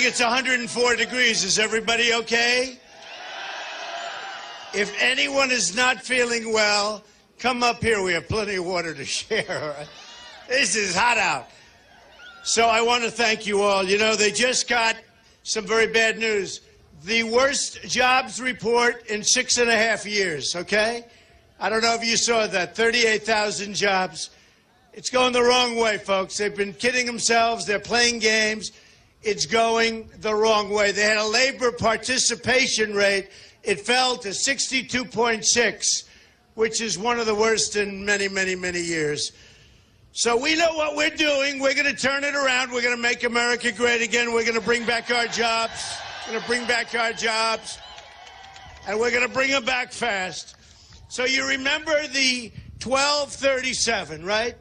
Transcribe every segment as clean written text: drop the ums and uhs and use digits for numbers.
think it's 104 degrees. Is everybody okay? If anyone is not feeling well, come up here. We have plenty of water to share. This is hot out. So I want to thank you all. You know, they just got some very bad news. The worst jobs report in 6.5 years, okay? I don't know if you saw that. 38,000 jobs. It's going the wrong way, folks. They've been kidding themselves. They're playing games. It's going the wrong way. They had a labor participation rate. It fell to 62.6, which is one of the worst in many, many, many years. So we know what we're doing. We're going to turn it around. We're going to make America great again. We're going to bring back our jobs. We're going to bring back our jobs. And we're going to bring them back fast. So you remember the 1237, right?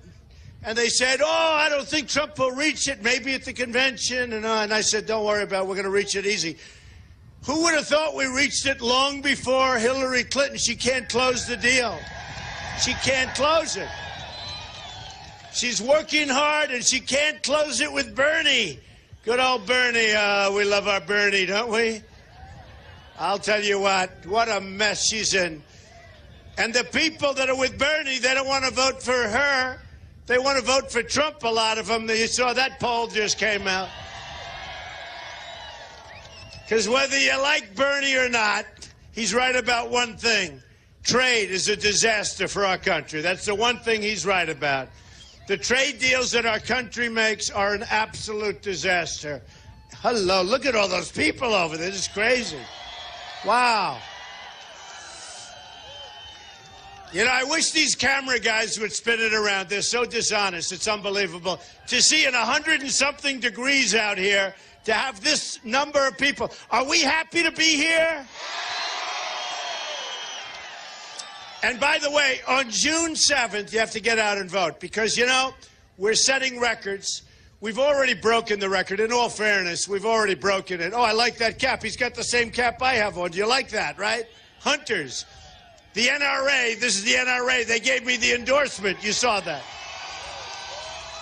And they said, oh, I don't think Trump will reach it, maybe at the convention. And I said, don't worry about it. We're going to reach it easy. Who would have thought we reached it long before Hillary Clinton? She can't close the deal. She can't close it. She's working hard, and she can't close it with Bernie. Good old Bernie. We love our Bernie, don't we? I'll tell you what a mess she's in. And the people that are with Bernie, they don't want to vote for her. They want to vote for Trump, a lot of them. You saw that poll just came out. Because whether you like Bernie or not, he's right about one thing. Trade is a disaster for our country. That's the one thing he's right about. The trade deals that our country makes are an absolute disaster. Hello, look at all those people over there. This is crazy. Wow. You know, I wish these camera guys would spin it around. They're so dishonest. It's unbelievable. To see in 100-and-something degrees out here, to have this number of people. Are we happy to be here? And by the way, on June 7th, you have to get out and vote because, you know, we're setting records. We've already broken the record. In all fairness, we've already broken it. Oh, I like that cap. He's got the same cap I have on. Do you like that, right? Hunters. The NRA, this is the NRA. They gave me the endorsement. You saw that.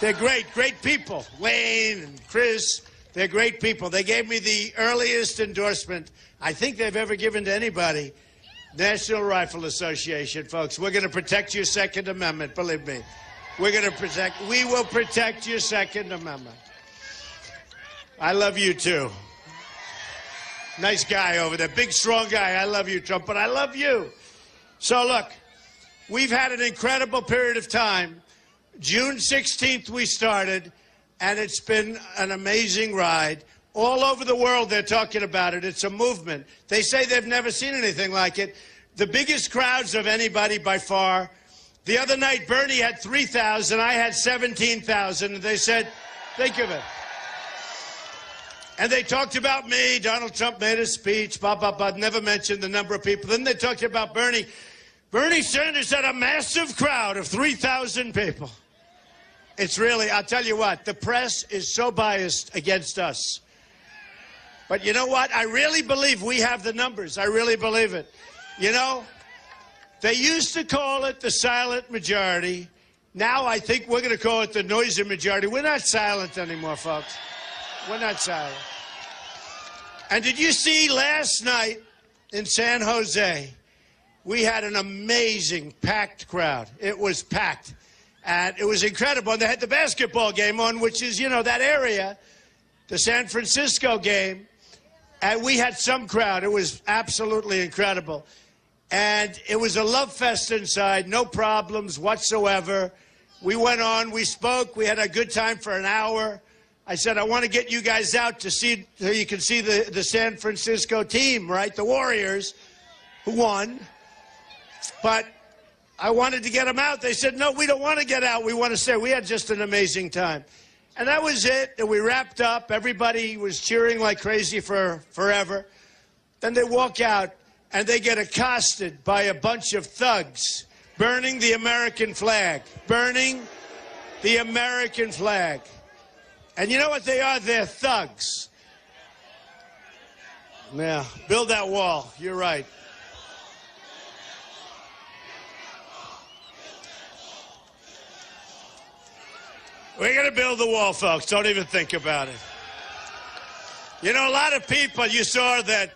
They're great, great people. Wayne and Chris, they're great people. They gave me the earliest endorsement I think they've ever given to anybody. National Rifle Association, folks. We're going to protect your Second Amendment, believe me. We will protect your Second Amendment. I love you, too. Nice guy over there. Big, strong guy. I love you, Trump, but I love you. So, look, we've had an incredible period of time. June 16th we started, and it's been an amazing ride. All over the world they're talking about it. It's a movement. They say they've never seen anything like it. The biggest crowds of anybody by far. The other night, Bernie had 3,000. I had 17,000. And they said, think of it. And they talked about me. Donald Trump made a speech, blah, blah, blah. Never mentioned the number of people. Then they talked about Bernie. Bernie Sanders had a massive crowd of 3,000 people. It's really, I'll tell you what, the press is so biased against us. But you know what? I really believe we have the numbers. I really believe it. You know, they used to call it the silent majority. Now I think we're going to call it the noisy majority. We're not silent anymore, folks. We're not silent. And did you see last night in San Jose, we had an amazing packed crowd. It was packed. And it was incredible. And they had the basketball game on, which is, you know, that area, the San Francisco game. And we had some crowd. It was absolutely incredible. And it was a love fest inside, no problems whatsoever. We went on, we spoke, we had a good time for an hour. I said, I want to get you guys out to see, so you can see the San Francisco team, right? The Warriors, who won. But I wanted to get them out. They said, no, we don't want to get out. We want to stay. We had just an amazing time. And that was it. And we wrapped up. Everybody was cheering like crazy for forever. Then they walk out, and they get accosted by a bunch of thugs burning the American flag. Burning the American flag. And you know what they are? They're thugs. Yeah, build that wall. You're right. We're going to build the wall, folks. Don't even think about it. You know, a lot of people, you saw that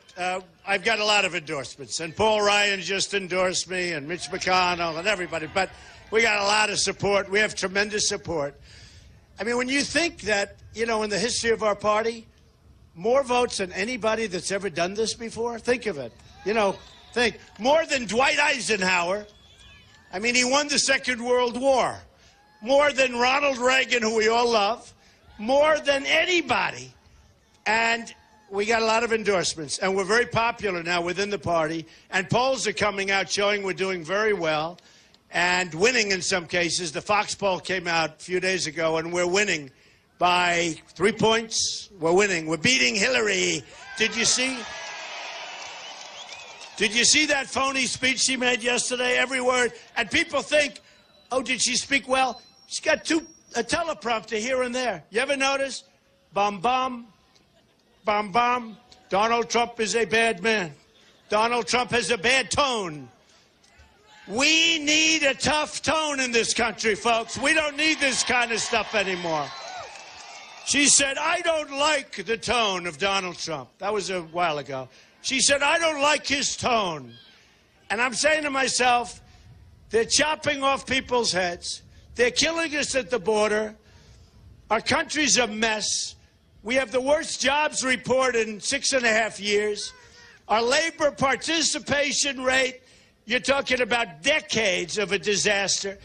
I've got a lot of endorsements, and Paul Ryan just endorsed me, and Mitch McConnell, and everybody, but we got a lot of support. We have tremendous support. I mean, when you think that, you know, in the history of our party, more votes than anybody that's ever done this before, think of it. You know, think, more than Dwight Eisenhower. I mean, he won the Second World War. More than Ronald Reagan, who we all love. More than anybody. And we got a lot of endorsements, and we're very popular now within the party, and polls are coming out showing we're doing very well and winning in some cases. The Fox poll came out a few days ago, and we're winning by 3 points. We're winning. We're beating Hillary. Did you see? Did you see that phony speech she made yesterday? Every word. And people think, oh, did she speak well? She's got a teleprompter here and there. You ever notice? Bum, bum. Bum, bum. Donald Trump is a bad man. Donald Trump has a bad tone. We need a tough tone in this country, folks. We don't need this kind of stuff anymore. She said, I don't like the tone of Donald Trump. That was a while ago. She said, I don't like his tone. And I'm saying to myself, they're chopping off people's heads. They're killing us at the border. Our country's a mess. We have the worst jobs report in 6.5 years. Our labor participation rate, you're talking about decades of a disaster.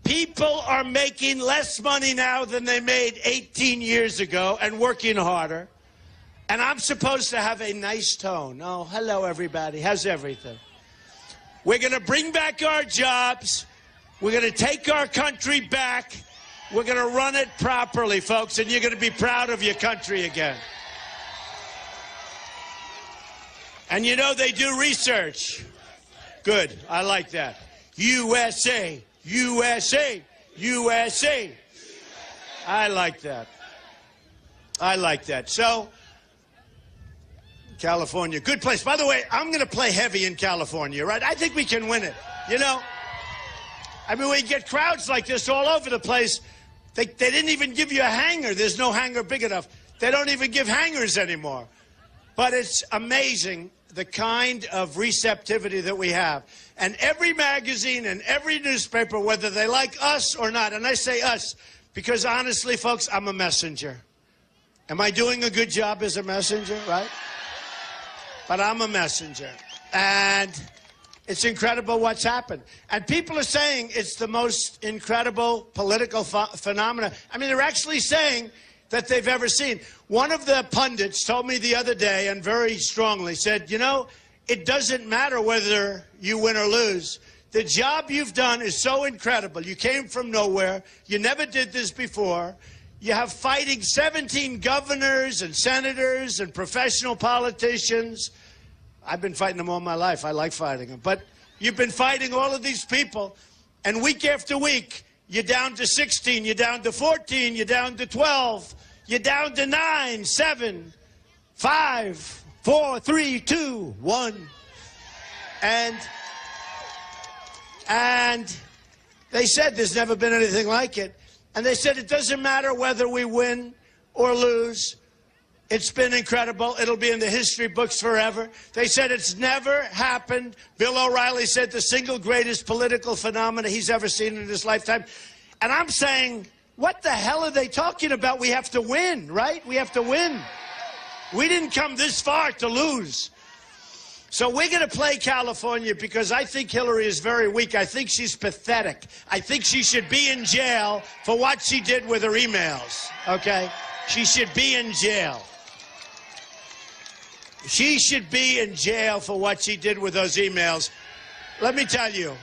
People are making less money now than they made 18 years ago and working harder. And I'm supposed to have a nice tone. Oh, hello, everybody. How's everything? We're going to bring back our jobs. We're going to take our country back. We're going to run it properly, folks, and you're going to be proud of your country again. And you know they do research. Good. I like that. USA, USA, USA. I like that. I like that. So, California, good place. By the way, I'm going to play heavy in California, right? I think we can win it. You know, I mean, we get crowds like this all over the place. They didn't even give you a hanger. There's no hanger big enough. They don't even give hangers anymore. But it's amazing the kind of receptivity that we have. And every magazine and every newspaper, whether they like us or not, and I say us because honestly, folks, I'm a messenger. Am I doing a good job as a messenger, right? But I'm a messenger. And it's incredible what's happened. And people are saying it's the most incredible political phenomenon. I mean, they're actually saying that they've ever seen. One of the pundits told me the other day, and very strongly, said, you know, it doesn't matter whether you win or lose. The job you've done is so incredible. You came from nowhere. You never did this before. You have fighting 17 governors and senators and professional politicians. I've been fighting them all my life. I like fighting them. But you've been fighting all of these people, and week after week, you're down to 16, you're down to 14, you're down to 12, you're down to 9, 7, 5, 4, 3, 2, 1. And they said there's never been anything like it. And they said it doesn't matter whether we win or lose. It's been incredible. It'll be in the history books forever. They said it's never happened. Bill O'Reilly said the single greatest political phenomena he's ever seen in his lifetime. And I'm saying, what the hell are they talking about? We have to win, right? We have to win. We didn't come this far to lose. So we're going to play California because I think Hillary is very weak. I think she's pathetic. I think she should be in jail for what she did with her emails, okay? She should be in jail. She should be in jail for what she did with those emails. Let me tell you,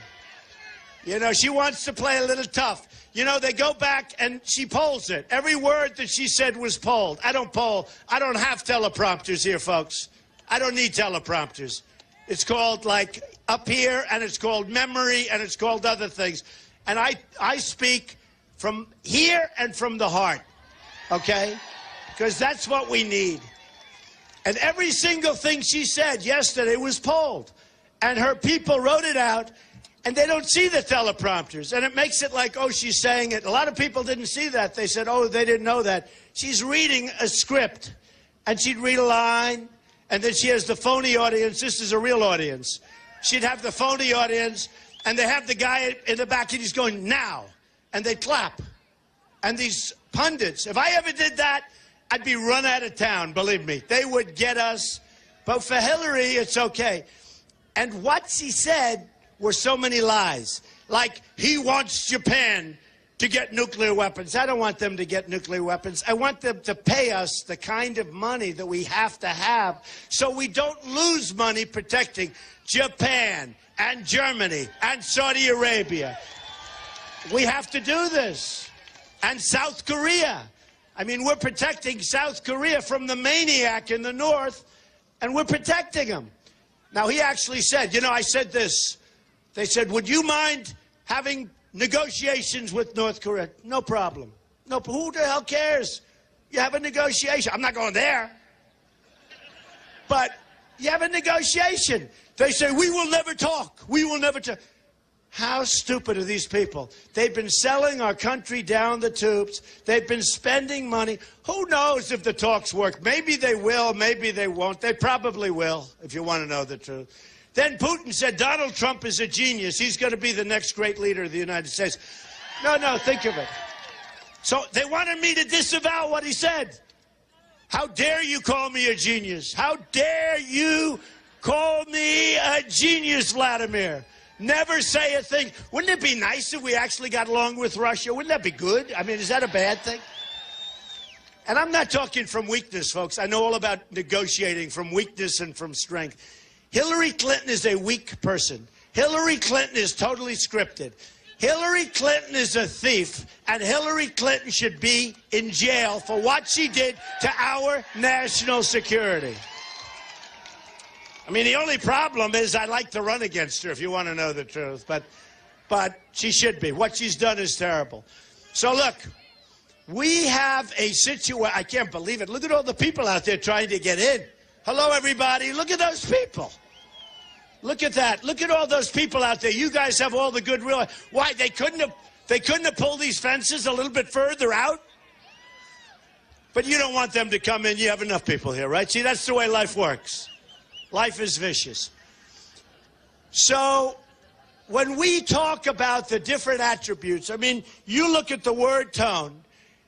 you know, she wants to play a little tough. You know, they go back and she polls it. Every word that she said was polled. I don't poll. I don't have teleprompters here, folks. I don't need teleprompters. It's called, like, up here, and it's called memory, and it's called other things. And I speak from here and from the heart, okay? Because that's what we need. And every single thing she said yesterday was polled. And her people wrote it out, and they don't see the teleprompters. And it makes it like, oh, she's saying it. A lot of people didn't see that. They said, oh, they didn't know that. She's reading a script. and she'd read a line, and then she has the phony audience. This is a real audience. She'd have the phony audience, and they have the guy in the back, and he's going, now, and they clap. And these pundits, if I ever did that, I'd be run out of town, believe me. They would get us. But for Hillary, it's okay. And what she said were so many lies. Like, he wants Japan to get nuclear weapons. I don't want them to get nuclear weapons. I want them to pay us the kind of money that we have to have so we don't lose money protecting Japan and Germany and Saudi Arabia. We have to do this. And South Korea. I mean, we're protecting South Korea from the maniac in the north, and we're protecting him. Now, he actually said, you know, I said this. They said, would you mind having negotiations with North Korea? No problem. No, who the hell cares? You have a negotiation. I'm not going there. But you have a negotiation. They say, we will never talk. We will never talk. How stupid are these people? They've been selling our country down the tubes. They've been spending money. Who knows if the talks work? Maybe they will, maybe they won't. They probably will, if you want to know the truth. Then Putin said Donald Trump is a genius. He's going to be the next great leader of the United States. No, think of it. So they wanted me to disavow what he said. How dare you call me a genius? How dare you call me a genius, Vladimir? Never say a thing. Wouldn't it be nice if we actually got along with Russia? Wouldn't that be good? I mean, is that a bad thing? And I'm not talking from weakness, folks. I know all about negotiating from weakness and from strength. Hillary Clinton is a weak person. Hillary Clinton is totally scripted. Hillary Clinton is a thief, and Hillary Clinton should be in jail for what she did to our national security. I mean, the only problem is I'd like to run against her, if you want to know the truth. But she should be. What she's done is terrible. So, look, we have a situation. I can't believe it. Look at all the people out there trying to get in. Hello, everybody. Look at those people. Look at that. Look at all those people out there. You guys have all the goodwill. Why? They couldn't have pulled these fences a little bit further out? But you don't want them to come in. You have enough people here, right? See, that's the way life works. Life is vicious. So when we talk about the different attributes, I mean, you look at the word tone,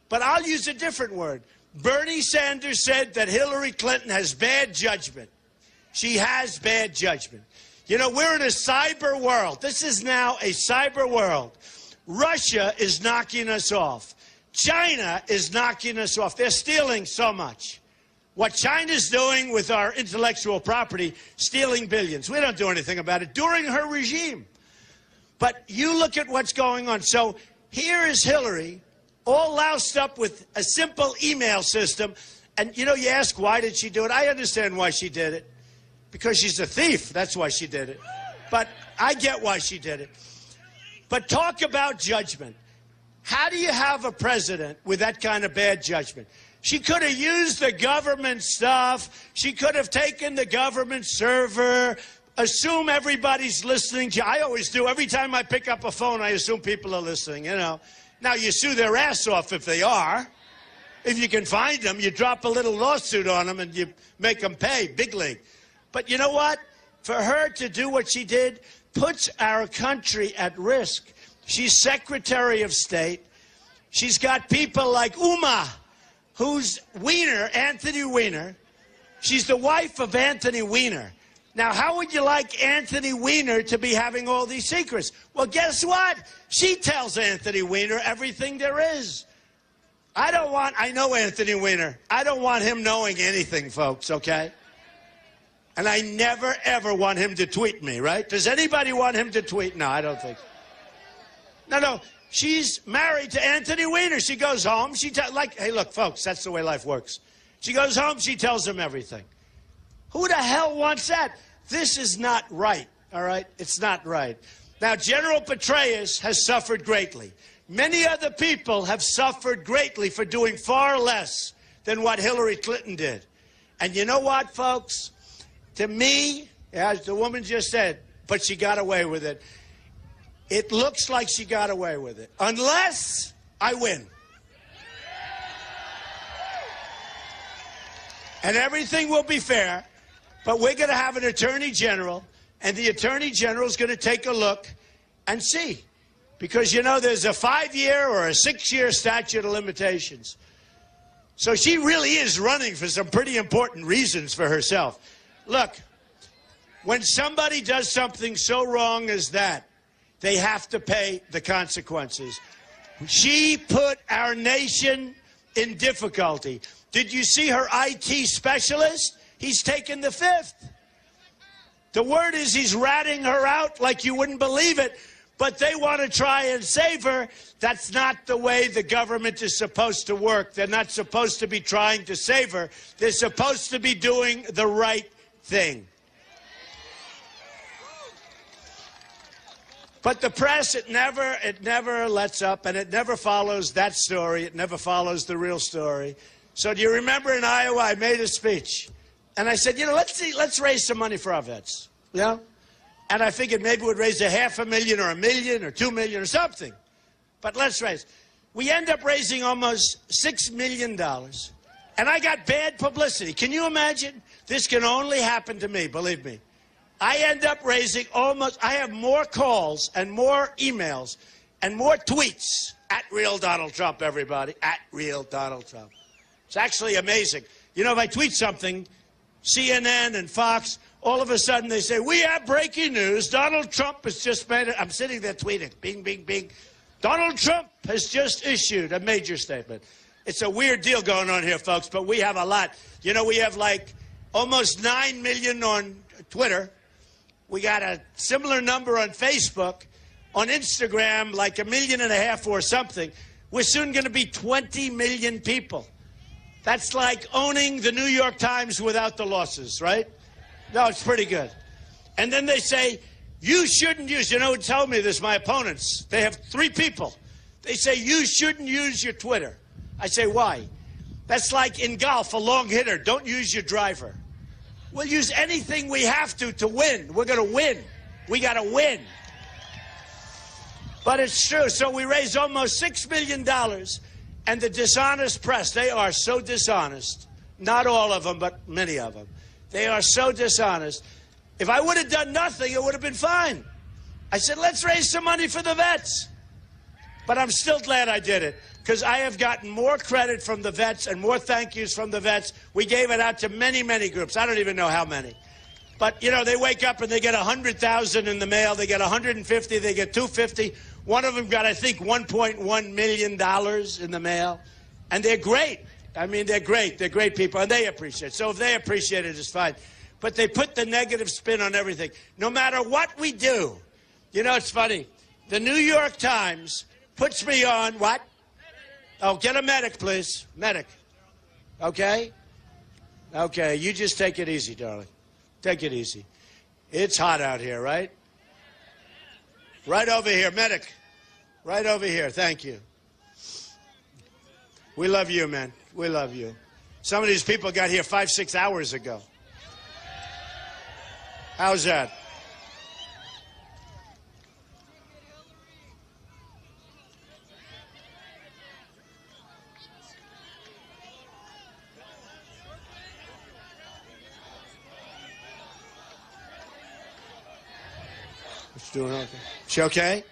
but I'll use a different word. Bernie Sanders said that Hillary Clinton has bad judgment. She has bad judgment. You know, we're in a cyber world. This is now a cyber world. Russia is knocking us off. China is knocking us off. They're stealing so much. What China's doing with our intellectual property, stealing billions. We don't do anything about it during her regime. But you look at what's going on. So here is Hillary, all loused up with a simple email system. And, you know, you ask, why did she do it? I understand why she did it. Because she's a thief. That's why she did it. But I get why she did it. But talk about judgment. How do you have a president with that kind of bad judgment? She could have used the government stuff. She could have taken the government server, assume everybody's listening. I always do. Every time I pick up a phone, I assume people are listening, you know. Now, you sue their ass off if they are. If you can find them, you drop a little lawsuit on them and you make them pay, big league. But you know what? For her to do what she did puts our country at risk. She's Secretary of State. She's got people like Uma, who's Weiner, Anthony Weiner. She's the wife of Anthony Weiner. Now, how would you like Anthony Weiner to be having all these secrets? Well, guess what? She tells Anthony Weiner everything there is. I know Anthony Weiner. I don't want him knowing anything, folks, okay? And I never, ever want him to tweet me, right? Does anybody want him to tweet? No, I don't think so. No. She's married to Anthony Weiner. She goes home. Hey, look, folks, that's the way life works. She goes home. She tells him everything. Who the hell wants that? This is not right, all right? It's not right. Now, General Petraeus has suffered greatly. Many other people have suffered greatly for doing far less than what Hillary Clinton did. And you know what, folks? To me, as the woman just said, but she got away with it. It looks like she got away with it. Unless I win. and everything will be fair, but we're going to have an attorney general, and the attorney general is going to take a look and see. Because, you know, there's a 5-year or a 6-year statute of limitations. So she really is running for some pretty important reasons for herself. Look, when somebody does something so wrong as that, they have to pay the consequences. She put our nation in difficulty. Did you see her IT specialist? He's taken the fifth. The word is he's ratting her out like you wouldn't believe it. But they want to try and save her. That's not the way the government is supposed to work. They're not supposed to be trying to save her. They're supposed to be doing the right thing. But the press, it never lets up, and it never follows that story. It never follows the real story. So do you remember in Iowa, I made a speech, and I said, you know, let's raise some money for our vets, you know? And I figured maybe we'd raise $500,000 or $1 million or $2 million or something. But let's raise. We end up raising almost $6 million. And I got bad publicity. Can you imagine? This can only happen to me, believe me. I end up raising I have more calls and more emails and more tweets at Real Donald Trump, everybody, at Real Donald Trump. It's actually amazing. You know, if I tweet something, CNN and Fox, all of a sudden they say, we have breaking news. Donald Trump has just made it. I'm sitting there tweeting, bing, bing, bing. Donald Trump has just issued a major statement. It's a weird deal going on here, folks, but we have a lot. You know, we have like almost 9 million on Twitter. We got a similar number on Facebook. On Instagram, like 1.5 million or something. We're soon going to be 20 million people. That's like owning the New York Times without the losses, right? No, it's pretty good. And then they say, you shouldn't use, you know who told me this, my opponents. They have 3 people. They say, you shouldn't use your Twitter. I say, why? That's like in golf, a long hitter. Don't use your driver. We'll use anything we have to win. We're going to win. We got to win. But it's true. So we raised almost $6 million. And the dishonest press, they are so dishonest. Not all of them, but many of them. They are so dishonest. If I would have done nothing, it would have been fine. I said, let's raise some money for the vets. But I'm still glad I did it, because I have gotten more credit from the vets and more thank yous from the vets. We gave it out to many, many groups. I don't even know how many. But, you know, they wake up and they get 100,000 in the mail. They get 150. They get 250. One of them got, I think, $1.1 million in the mail. And they're great. I mean, they're great. They're great people, and they appreciate it. So if they appreciate it, it's fine. But they put the negative spin on everything. No matter what we do, you know, it's funny. The New York Times puts me on what? Oh, get a medic, please. Medic. Okay? Okay, you just take it easy, darling. Take it easy. It's hot out here, right? Right over here, medic. Right over here. Thank you. We love you, man. We love you. Some of these people got here 5-6 hours ago. How's that? She's doing okay. She okay?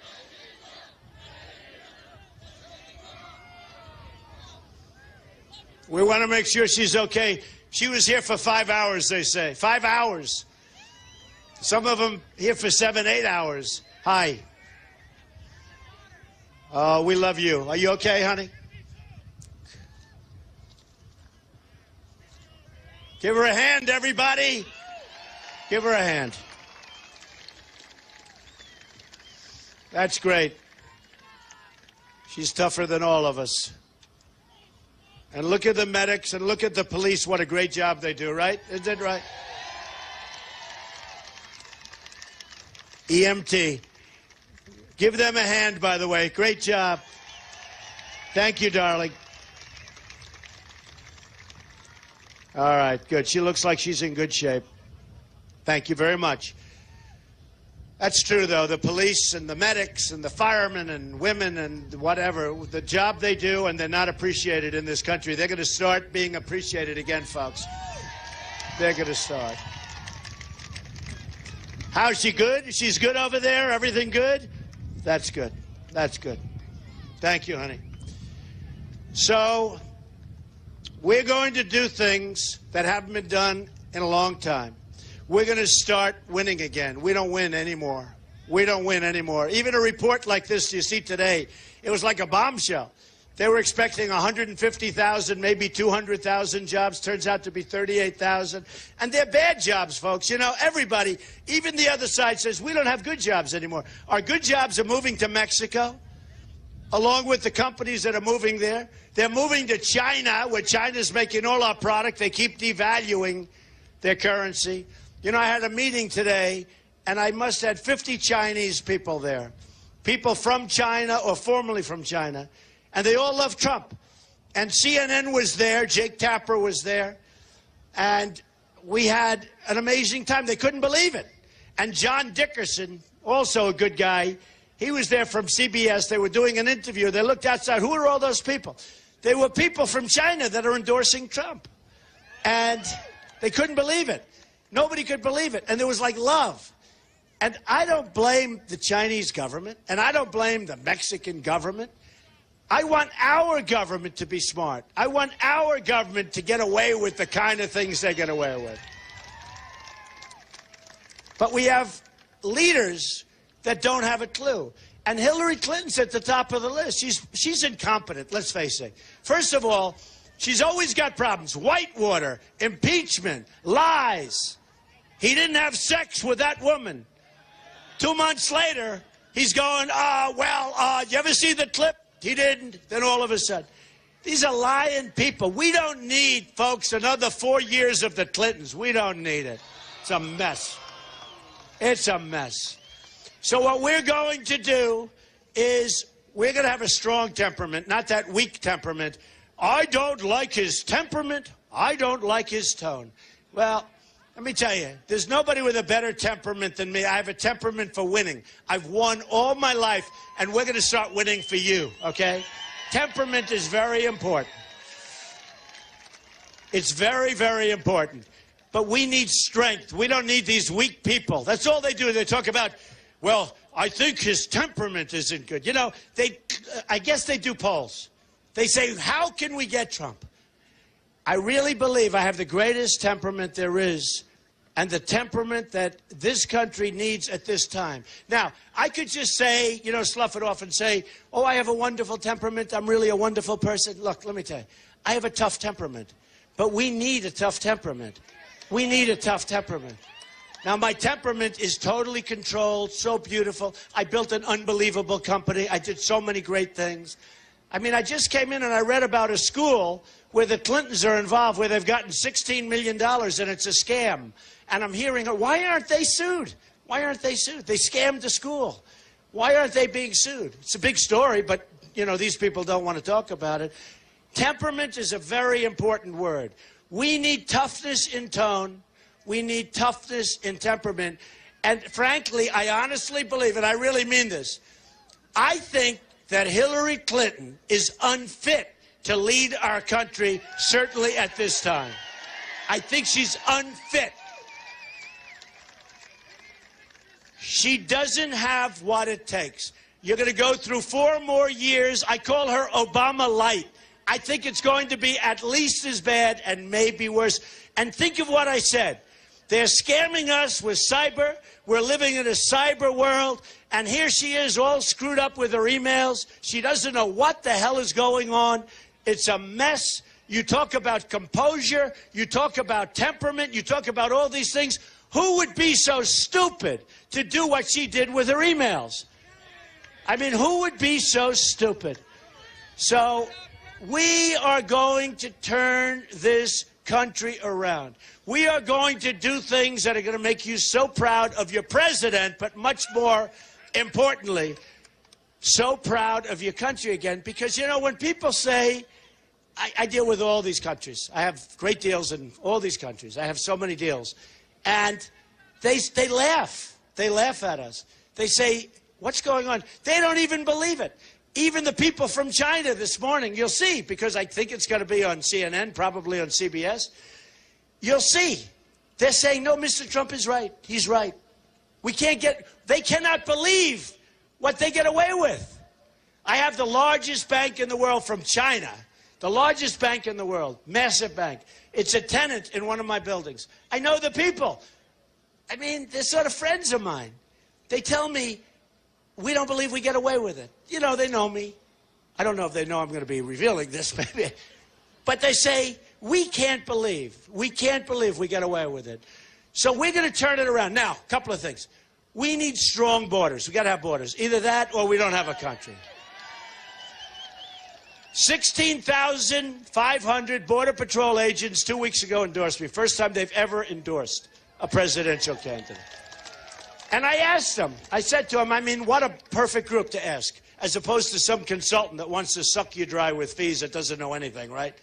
We want to make sure she's okay. She was here for 5 hours, they say. 5 hours. Some of them here for 7, 8 hours. Hi. Oh, we love you. Are you okay, honey? Give her a hand, everybody. Give her a hand. That's great. She's tougher than all of us. And look at the medics and look at the police. What a great job they do, right? Isn't it right? EMT. Give them a hand, by the way. Great job. Thank you, darling. All right, good. She looks like she's in good shape. Thank you very much. That's true, though. The police and the medics and the firemen and women and whatever, the job they do, and they're not appreciated in this country. They're going to start being appreciated again, folks. They're going to start. How's she good? She's good over there? Everything good? That's good. That's good. Thank you, honey. So we're going to do things that haven't been done in a long time. We're going to start winning again. We don't win anymore. We don't win anymore. Even a report like this you see today, it was like a bombshell. They were expecting 150,000, maybe 200,000 jobs. Turns out to be 38,000. And they're bad jobs, folks. You know, everybody, even the other side says, we don't have good jobs anymore. Our good jobs are moving to Mexico, along with the companies that are moving there. They're moving to China, where China's making all our product. They keep devaluing their currency. You know, I had a meeting today, and I must have had 50 Chinese people there. People from China or formerly from China. And they all love Trump. And CNN was there. Jake Tapper was there. And we had an amazing time. They couldn't believe it. And John Dickerson, also a good guy, he was there from CBS. They were doing an interview. They looked outside. Who are all those people? They were people from China that are endorsing Trump. And they couldn't believe it. Nobody could believe it. And there was like love. And I don't blame the Chinese government. And I don't blame the Mexican government. I want our government to be smart. I want our government to get away with the kind of things they get away with. But we have leaders that don't have a clue. And Hillary Clinton's at the top of the list. She's incompetent, let's face it. First of all, she's always got problems. Whitewater, impeachment, lies. He didn't have sex with that woman. 2 months later, he's going, you ever see the clip? He didn't. Then all of a sudden. These are lying people. We don't need, folks, another 4 years of the Clintons. We don't need it. It's a mess. It's a mess. So what we're going to do is we're going to have a strong temperament, not that weak temperament. I don't like his temperament. I don't like his tone. Well, let me tell you, there's nobody with a better temperament than me. I have a temperament for winning. I've won all my life, and we're going to start winning for you, okay? Temperament is very important. It's very, very important. But we need strength. We don't need these weak people. That's all they do. They talk about, well, I think his temperament isn't good. You know, I guess they do polls. They say, how can we get Trump? I really believe I have the greatest temperament there is, and the temperament that this country needs at this time. Now, I could just say, you know, slough it off and say, oh, I have a wonderful temperament. I'm really a wonderful person. Look, let me tell you, I have a tough temperament, but we need a tough temperament. We need a tough temperament. Now, my temperament is totally controlled, so beautiful. I built an unbelievable company. I did so many great things. I mean, I just came in and I read about a school where the Clintons are involved, where they've gotten $16 million, and it's a scam. And I'm hearing, why aren't they sued? Why aren't they sued? They scammed the school. Why aren't they being sued? It's a big story, but, you know, these people don't want to talk about it. Temperament is a very important word. We need toughness in tone. We need toughness in temperament. And frankly, I honestly believe, and I really mean this, I think that Hillary Clinton is unfit to lead our country, certainly at this time. I think she's unfit. She doesn't have what it takes. You're going to go through 4 more years. I call her Obama light. I think it's going to be at least as bad and maybe worse. And think of what I said. They're scamming us with cyber. We're living in a cyber world. And here she is all screwed up with her emails. She doesn't know what the hell is going on. It's a mess. You talk about composure. You talk about temperament. You talk about all these things. Who would be so stupid to do what she did with her emails? I mean, who would be so stupid? So we are going to turn this country around. We are going to do things that are going to make you so proud of your president, but much more importantly, so proud of your country again. Because, you know, when people say, I deal with all these countries. I have great deals in all these countries. I have so many deals. And they laugh. They laugh at us. They say, what's going on? They don't even believe it. Even the people from China this morning, you'll see, because I think it's going to be on CNN, probably on CBS. You'll see. They're saying, no, Mr. Trump is right. He's right. They cannot believe what they get away with. I have the largest bank in the world from China, the largest bank in the world, massive bank. It's a tenant in one of my buildings. I know the people. I mean, they're sort of friends of mine. They tell me, we don't believe we get away with it. You know, they know me. I don't know if they know I'm going to be revealing this, maybe. But they say, we can't believe we get away with it. So we're going to turn it around. Now, a couple of things. We need strong borders. We got to have borders. Either that or we don't have a country. 16,500 Border Patrol agents 2 weeks ago endorsed me. First time they've ever endorsed a presidential candidate. And I asked them, I said to them, I mean, what a perfect group to ask, as opposed to some consultant that wants to suck you dry with fees that doesn't know anything, right?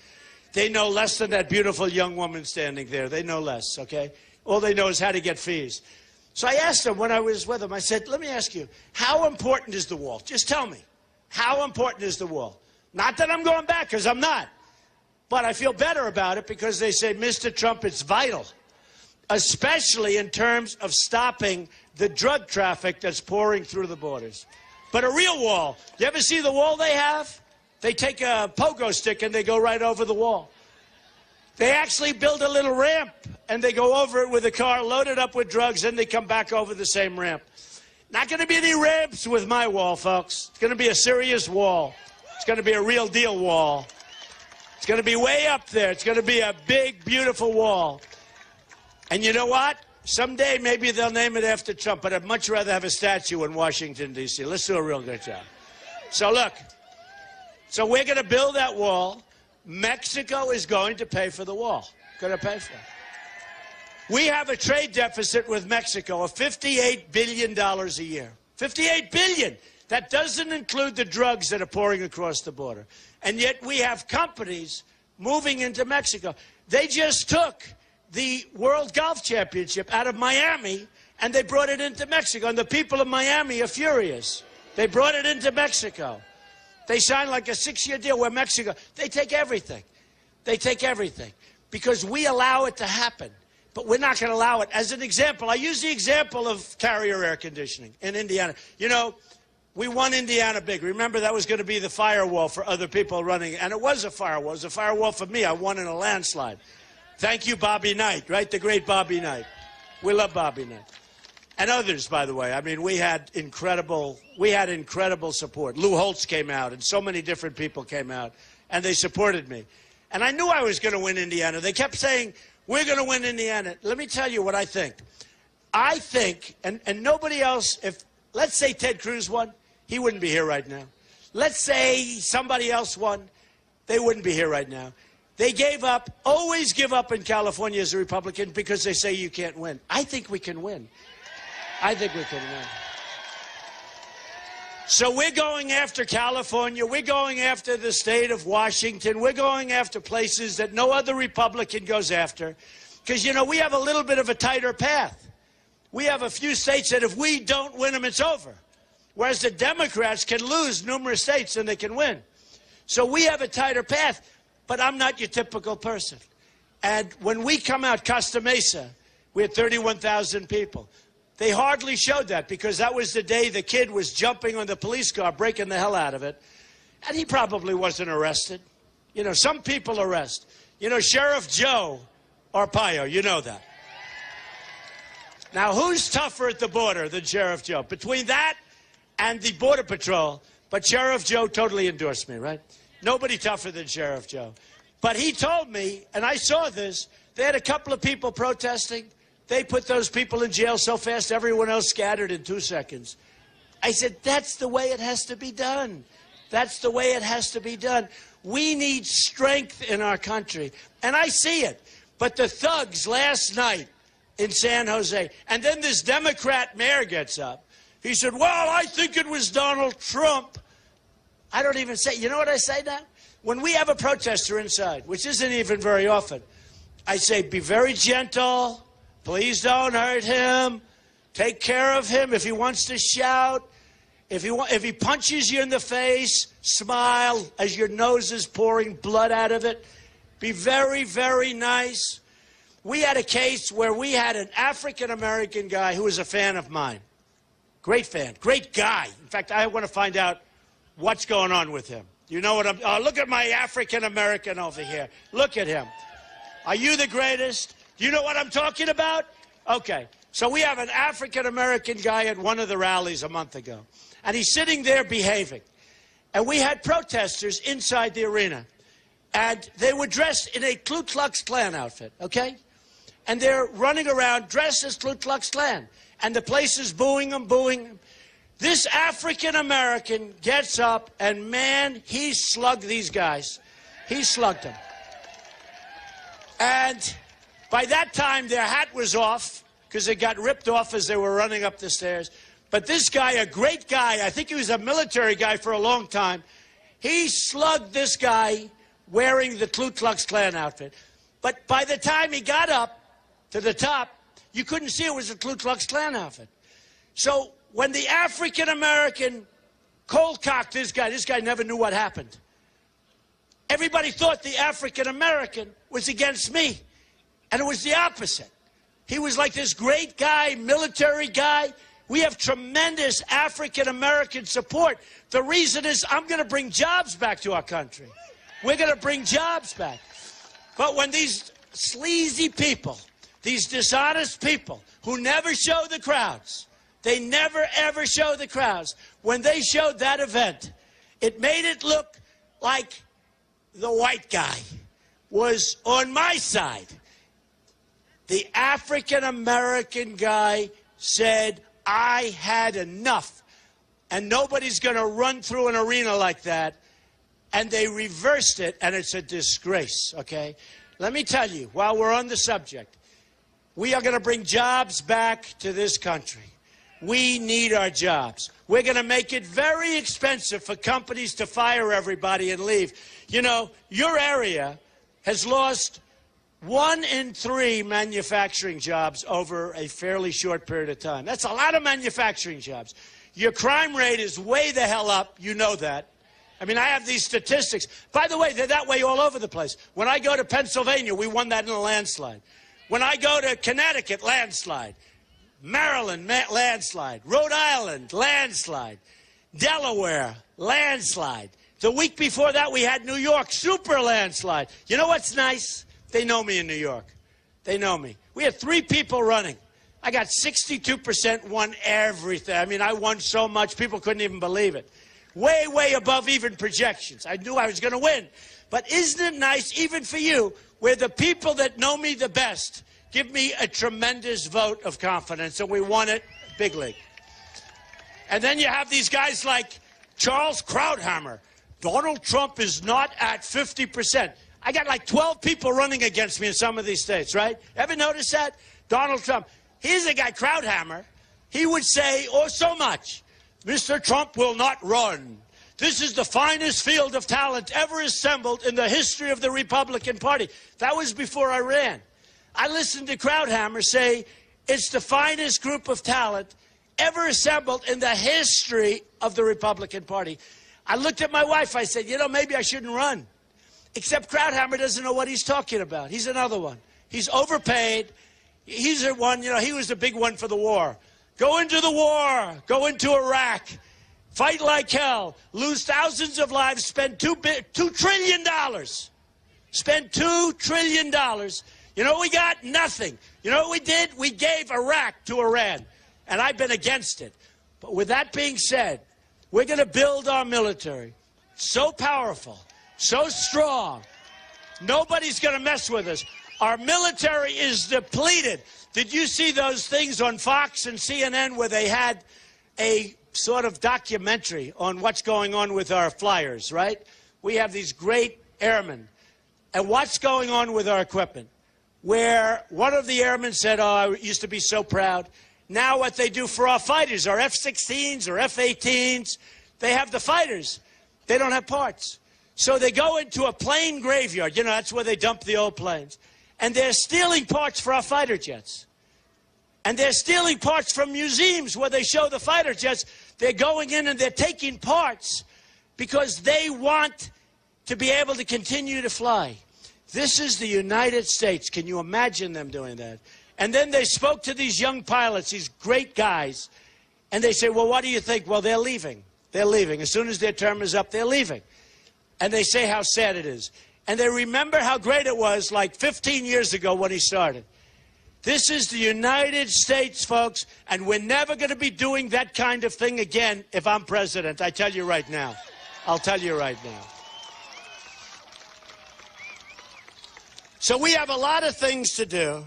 They know less than that beautiful young woman standing there. They know less, okay? All they know is how to get fees. So I asked them when I was with them, I said, let me ask you, how important is the wall? Just tell me, how important is the wall? Not that I'm going back, because I'm not. But I feel better about it because they say, Mr. Trump, it's vital, especially in terms of stopping the drug traffic that's pouring through the borders. But a real wall. You ever see the wall they have? They take a pogo stick and they go right over the wall. They actually build a little ramp and they go over it with a car loaded up with drugs, and they come back over the same ramp. Not going to be any ramps with my wall, folks. It's going to be a serious wall. It's going to be a real deal wall. It's going to be way up there. It's going to be a big, beautiful wall. And you know what? Someday maybe they'll name it after Trump, but I'd much rather have a statue in Washington, D.C. Let's do a real good job. So look, so we're going to build that wall. Mexico is going to pay for the wall. Going to pay for it. We have a trade deficit with Mexico of $58 billion a year. $58 billion. That doesn't include the drugs that are pouring across the border. And yet we have companies moving into Mexico. They just took the World Golf Championship out of Miami, and they brought it into Mexico. And the people of Miami are furious. They brought it into Mexico. They signed like a 6-year deal where Mexico, they take everything. They take everything because we allow it to happen. But we're not going to allow it. As an example, I use the example of Carrier air conditioning in Indiana. You know, we won Indiana big. Remember, that was going to be the firewall for other people running. And it was a firewall. It was a firewall for me. I won in a landslide. Thank you, Bobby Knight, right? The great Bobby Knight. We love Bobby Knight. And others, by the way. I mean, we had incredible support. Lou Holtz came out, and so many different people came out, and they supported me. And I knew I was going to win Indiana. They kept saying, we're going to win Indiana. Let me tell you what I think. I think, and nobody else, if, let's say Ted Cruz won, he wouldn't be here right now. Let's say somebody else won, they wouldn't be here right now. They gave up, always give up in California as a Republican because they say you can't win. I think we can win. I think we can win. So we're going after California. We're going after the state of Washington. We're going after places that no other Republican goes after. Because, you know, we have a little bit of a tighter path. We have a few states that if we don't win them, it's over. Whereas the Democrats can lose numerous states and they can win. So we have a tighter path. But I'm not your typical person. And when we come out, Costa Mesa, we had 31,000 people. They hardly showed that because that was the day the kid was jumping on the police car, breaking the hell out of it. And he probably wasn't arrested. You know, some people arrest. You know, Sheriff Joe Arpaio, you know that. Now, who's tougher at the border than Sheriff Joe? Between that and the Border Patrol, but Sheriff Joe totally endorsed me, right? Nobody tougher than Sheriff Joe. But he told me, and I saw this, they had a couple of people protesting. They put those people in jail so fast, everyone else scattered in 2 seconds. I said, that's the way it has to be done. That's the way it has to be done. We need strength in our country. And I see it. But the thugs last night in San Jose, and then this Democrat mayor gets up. He said, well, I think it was Donald Trump. I don't even say, you know what I say now? When we have a protester inside, which isn't even very often, I say, be very gentle. Please don't hurt him. Take care of him. If he wants to shout, if he punches you in the face, smile as your nose is pouring blood out of it. Be very, very nice. we had a case where we had an African-American guy who was a fan of mine. Great fan, great guy. In fact, I want to find out what's going on with him. You know what I'm... Oh, look at my African-American over here. Look at him. Are you the greatest? Do you know what I'm talking about? Okay. So we have an African-American guy at one of the rallies a month ago. And he's sitting there behaving. And we had protesters inside the arena. And they were dressed in a Ku Klux Klan outfit, okay? And they're running around dressed as Ku Klux Klan. And the place is booing them, booing them. This African-American gets up, and, man, he slugged these guys. He slugged them. And by that time, their hat was off because it got ripped off as they were running up the stairs. But this guy, a great guy, I think he was a military guy for a long time, he slugged this guy wearing the Ku Klux Klan outfit. But by the time he got up to the top, you couldn't see it was a Ku Klux Klan outfit. So when the African-American cold-cocked this guy never knew what happened. Everybody thought the African-American was against me, and it was the opposite. He was like this great guy, military guy. We have tremendous African-American support. The reason is I'm going to bring jobs back to our country. We're going to bring jobs back. But when these sleazy people, these dishonest people who never show the crowds, they never, ever show the crowds, when they showed that event, it made it look like the white guy was on my side. The African-American guy said, I had enough, and nobody's going to run through an arena like that. And they reversed it, and it's a disgrace, okay? Let me tell you, while we're on the subject, we are going to bring jobs back to this country. We need our jobs. We're going to make it very expensive for companies to fire everybody and leave. You know, your area has lost 1 in 3 manufacturing jobs over a fairly short period of time. That's a lot of manufacturing jobs. Your crime rate is way the hell up. You know that. I mean, I have these statistics. By the way, they're that way all over the place. When I go to Pennsylvania, we won that in a landslide. When I go to Connecticut, landslide. Maryland, landslide. Rhode Island, landslide. Delaware, landslide. The week before that, we had New York, super landslide. You know what's nice? They know me in New York. They know me. We had 3 people running. I got 62%, won everything. I mean, I won so much, people couldn't even believe it. Way, way above even projections. I knew I was going to win. But isn't it nice, even for you, where the people that know me the best give me a tremendous vote of confidence, and we won it big league. And then you have these guys like Charles Krauthammer. Donald Trump is not at 50%. I got like 12 people running against me in some of these states, right? Ever notice that? Donald Trump. Here's a guy, Krauthammer. He would say, oh, so much. Mr. Trump will not run. This is the finest field of talent ever assembled in the history of the Republican Party. That was before I ran. I listened to Krauthammer say it's the finest group of talent ever assembled in the history of the Republican Party. I looked at my wife. I said, you know, maybe I shouldn't run. Except Krauthammer doesn't know what he's talking about. He's another one. He's overpaid. He's the one, you know, he was the big one for the war. Go into the war. Go into Iraq. Fight like hell. Lose thousands of lives. Spend $2 trillion. Spend $2 trillion. You know what we got? Nothing. You know what we did? We gave Iraq to Iran. And I've been against it. But with that being said, we're going to build our military so powerful, so strong, nobody's going to mess with us. Our military is depleted. Did you see those things on Fox and CNN where they had a sort of documentary on what's going on with our flyers, right? We have these great airmen. And what's going on with our equipment? Where one of the airmen said, oh, I used to be so proud. Now what they do for our fighters, our F-16s or F-18s, they have the fighters. They don't have parts. So they go into a plane graveyard. You know, that's where they dump the old planes. And they're stealing parts for our fighter jets. And they're stealing parts from museums where they show the fighter jets. They're going in and they're taking parts because they want to be able to continue to fly. This is the United States. Can you imagine them doing that? And then they spoke to these young pilots, these great guys, and they say, well, what do you think? Well, they're leaving. They're leaving. As soon as their term is up, they're leaving. And they say how sad it is. And they remember how great it was like 15 years ago when he started. This is the United States, folks, and we're never going to be doing that kind of thing again if I'm president. I tell you right now. I'll tell you right now. So we have a lot of things to do,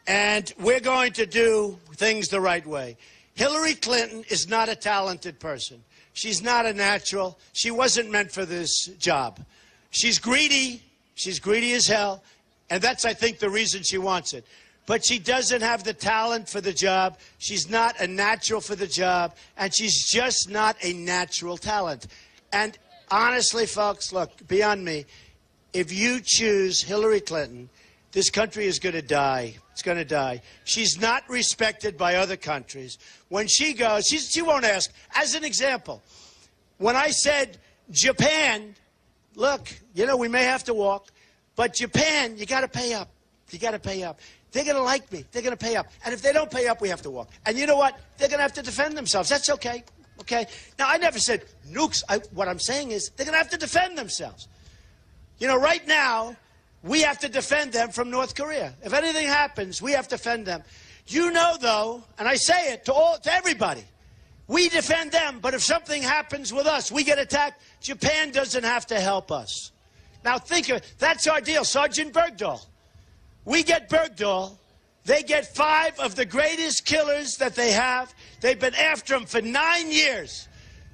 and we're going to do things the right way. Hillary Clinton is not a talented person. She's not a natural. She wasn't meant for this job. She's greedy. She's greedy as hell, and that's, I think, the reason she wants it. But she doesn't have the talent for the job. She's not a natural for the job, and she's just not a natural talent. And honestly, folks, look, beyond me, if you choose Hillary Clinton, this country is going to die. It's going to die. She's not respected by other countries. When she goes, she won't ask. As an example, when I said Japan, look, you know, we may have to walk, but Japan, you got to pay up. You got to pay up. They're going to like me. They're going to pay up. And if they don't pay up, we have to walk. And you know what? They're going to have to defend themselves. That's okay. Okay? Now, I never said nukes. What I'm saying is they're going to have to defend themselves. You know, right now, we have to defend them from North Korea. If anything happens, we have to defend them. You know, though, and I say it to everybody, we defend them, but if something happens with us, we get attacked, Japan doesn't have to help us. Now, think of it. That's our deal. Sergeant Bergdahl. We get Bergdahl. They get 5 of the greatest killers that they have. They've been after him for 9 years.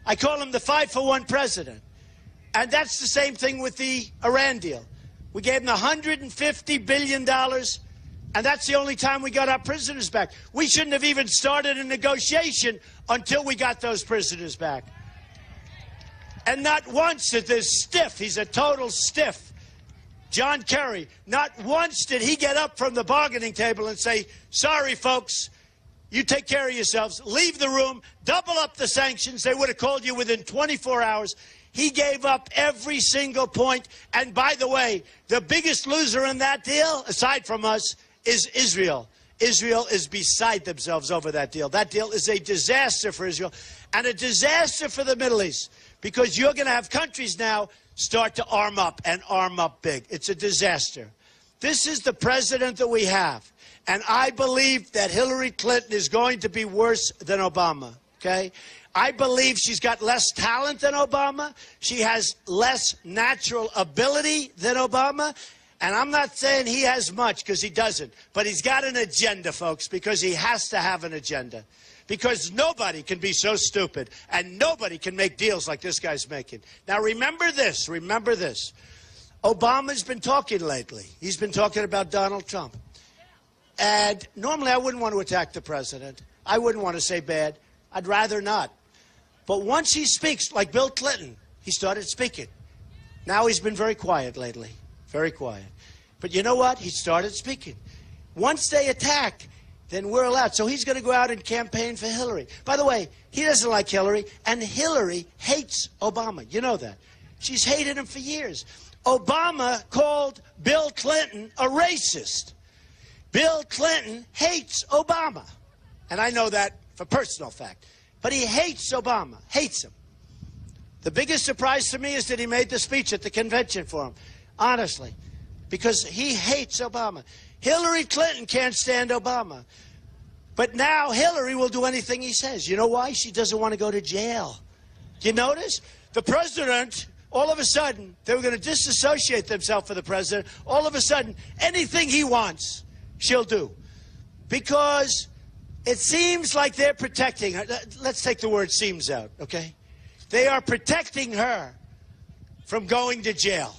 I call him the 5-for-1 president. And that's the same thing with the Iran deal. We gave them $150 billion, and that's the only time we got our prisoners back. We shouldn't have even started a negotiation until we got those prisoners back. And not once did this stiff, he's a total stiff, John Kerry, not once did he get up from the bargaining table and say, sorry, folks, you take care of yourselves, leave the room, double up the sanctions. They would have called you within 24 hours. He gave up every single point. And by the way, the biggest loser in that deal, aside from us, is Israel. Israel is beside themselves over that deal. That deal is a disaster for Israel and a disaster for the Middle East, because you're going to have countries now start to arm up and arm up big. It's a disaster. This is the president that we have. And I believe that Hillary Clinton is going to be worse than Obama, okay? I believe she's got less talent than Obama. She has less natural ability than Obama. And I'm not saying he has much, because he doesn't. But he's got an agenda, folks, because he has to have an agenda. Because nobody can be so stupid, and nobody can make deals like this guy's making. Now, remember this. Remember this. Obama's been talking lately. He's been talking about Donald Trump. And normally I wouldn't want to attack the president. I wouldn't want to say bad. I'd rather not. But once he speaks, like Bill Clinton, he started speaking. Now he's been very quiet lately. Very quiet. But you know what? He started speaking. Once they attack, then we're allowed. So he's going to go out and campaign for Hillary. By the way, he doesn't like Hillary, and Hillary hates Obama. You know that. She's hated him for years. Obama called Bill Clinton a racist. Bill Clinton hates Obama. And I know that for personal fact. But he hates Obama, hates him. The biggest surprise to me is that he made the speech at the convention for him, honestly, because he hates Obama. Hillary Clinton can't stand Obama. But now Hillary will do anything he says. You know why? She doesn't want to go to jail. Do you notice? The president, all of a sudden, they were going to disassociate themselves from the president. All of a sudden, anything he wants, she'll do. Because it seems like they're protecting her. Let's take the word seems out, okay? They are protecting her from going to jail.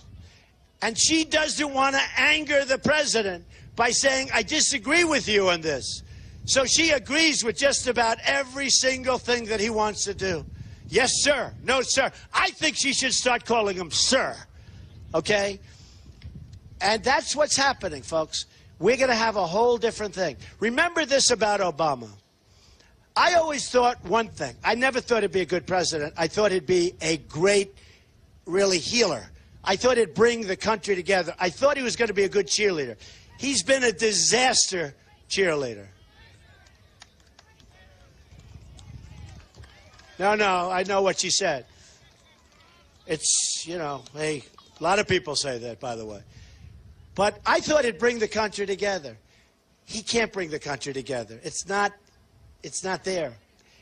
And she doesn't want to anger the president by saying, I disagree with you on this. So she agrees with just about every single thing that he wants to do. Yes, sir. No, sir. I think she should start calling him sir, okay? And that's what's happening, folks. We're going to have a whole different thing. Remember this about Obama. I always thought one thing. I never thought he'd be a good president. I thought he'd be a great, really, healer. I thought it'd bring the country together. I thought he was going to be a good cheerleader. He's been a disaster cheerleader. No, I know what she said. It's, you know, hey, a lot of people say that, by the way. But I thought it'd bring the country together. He can't bring the country together. It's not there.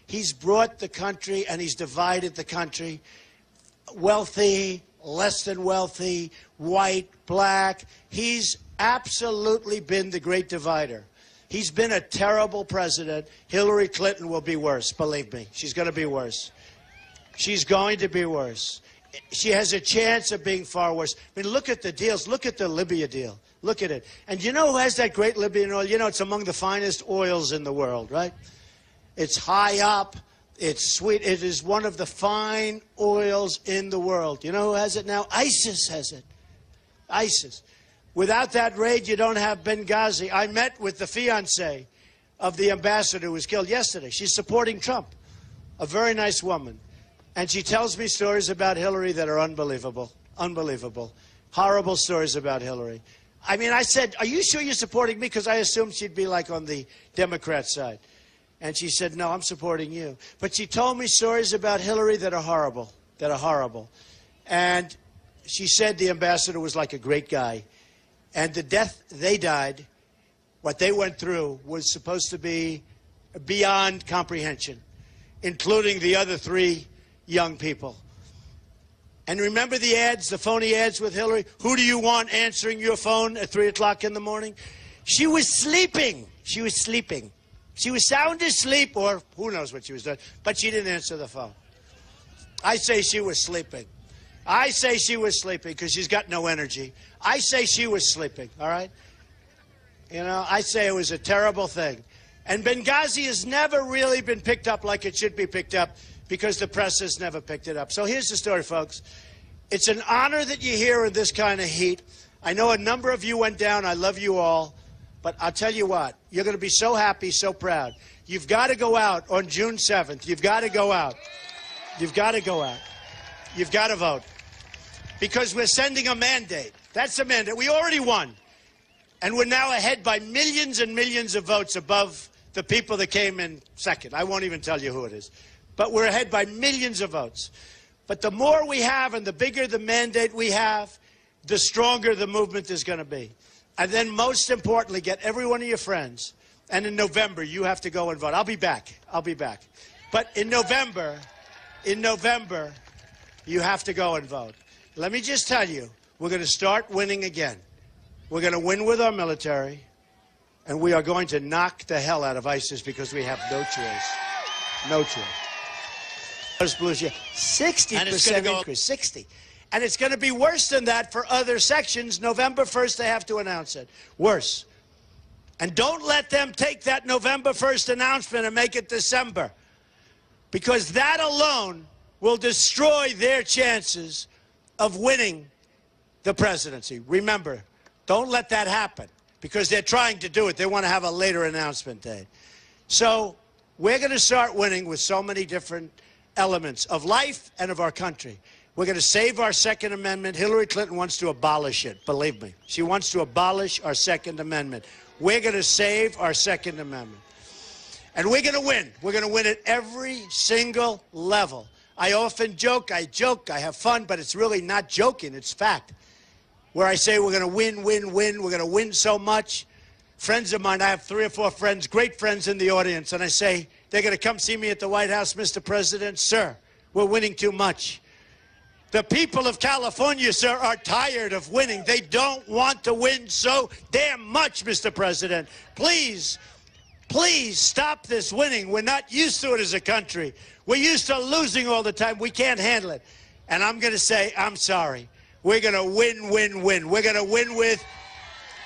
He's brought the country and he's divided the country. Wealthy, less than wealthy, white, black. He's absolutely been the great divider. He's been a terrible president. Hillary Clinton will be worse, believe me. She's going to be worse. She's going to be worse. She has a chance of being far worse. I mean, look at the deals. Look at the Libya deal. Look at it. And you know who has that great Libyan oil? You know, it's among the finest oils in the world, right? It's high up. It's sweet. It is one of the fine oils in the world. You know who has it now? ISIS has it. ISIS. Without that raid, you don't have Benghazi. I met with the fiancée of the ambassador who was killed yesterday. She's supporting Trump. A very nice woman. And she tells me stories about Hillary that are unbelievable. Unbelievable. Horrible stories about Hillary. I mean, I said, are you sure you're supporting me? Because I assumed she'd be like on the Democrat side. And she said, no, I'm supporting you. But she told me stories about Hillary that are horrible. That are horrible. And she said the ambassador was like a great guy. And the death they died, what they went through, was supposed to be beyond comprehension, including the other 3 young people. And remember the ads, the phony ads with Hillary? Who do you want answering your phone at 3 o'clock in the morning? She was sleeping. She was sleeping. She was sound asleep, or who knows what she was doing, but she didn't answer the phone. I say she was sleeping. I say she was sleeping because she's got no energy. I say she was sleeping, all right? You know, I say it was a terrible thing. And Benghazi has never really been picked up like it should be picked up because the press has never picked it up. So here's the story, folks. It's an honor that you're here in this kind of heat. I know a number of you went down. I love you all. But I'll tell you what, you're going to be so happy, so proud. You've got to go out on June 7th. You've got to go out. You've got to go out. You've got to vote. Because we're sending a mandate. That's a mandate. We already won. And we're now ahead by millions and millions of votes above the people that came in second. I won't even tell you who it is. But we're ahead by millions of votes. But the more we have and the bigger the mandate we have, the stronger the movement is going to be. And then most importantly, get every one of your friends. And in November, you have to go and vote. I'll be back. I'll be back. But in November, you have to go and vote. Let me just tell you, we're going to start winning again. We're going to win with our military, and we are going to knock the hell out of ISIS because we have no choice. No choice. 60% increase, 60. And it's going to be worse than that for other sections. November 1st, they have to announce it. Worse. And don't let them take that November 1st announcement and make it December. Because that alone will destroy their chances of winning the presidency. Remember, don't let that happen. Because they're trying to do it. They want to have a later announcement date. So we're going to start winning with so many different elements of life and of our country. We're going to save our Second Amendment. Hillary Clinton wants to abolish it, believe me. She wants to abolish our Second Amendment. We're going to save our Second Amendment. And we're going to win. We're going to win at every single level. I often joke, I have fun, but it's really not joking, it's fact. Where I say we're going to win, we're going to win so much. Friends of mine, I have 3 or 4 friends, great friends in the audience, and I say, they're going to come see me at the White House, Mr. President. Sir, we're winning too much. The people of California, sir, are tired of winning. They don't want to win so damn much, Mr. President. Please, please stop this winning. We're not used to it as a country. We're used to losing all the time. We can't handle it. And I'm going to say, I'm sorry. We're going to win. We're going to win with...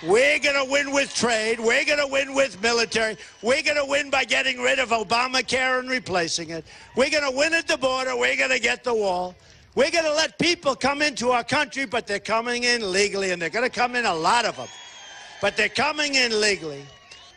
We're going to win with trade. We're going to win with military. We're going to win by getting rid of Obamacare and replacing it. We're going to win at the border. We're going to get the wall. We're going to let people come into our country, but they're coming in legally, and they're going to come in, a lot of them. But they're coming in legally.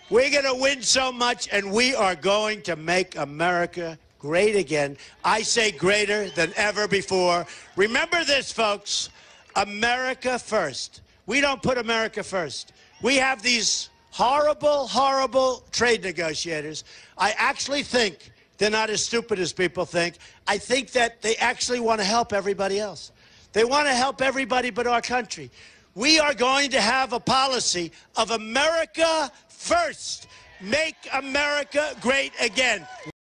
We're going to win so much, and we are going to make America great again. I say greater than ever before. Remember this, folks. America first. We don't put America first. We have these horrible, horrible trade negotiators. I actually think they're not as stupid as people think. I think that they actually want to help everybody else. They want to help everybody but our country. We are going to have a policy of America first. Make America great again.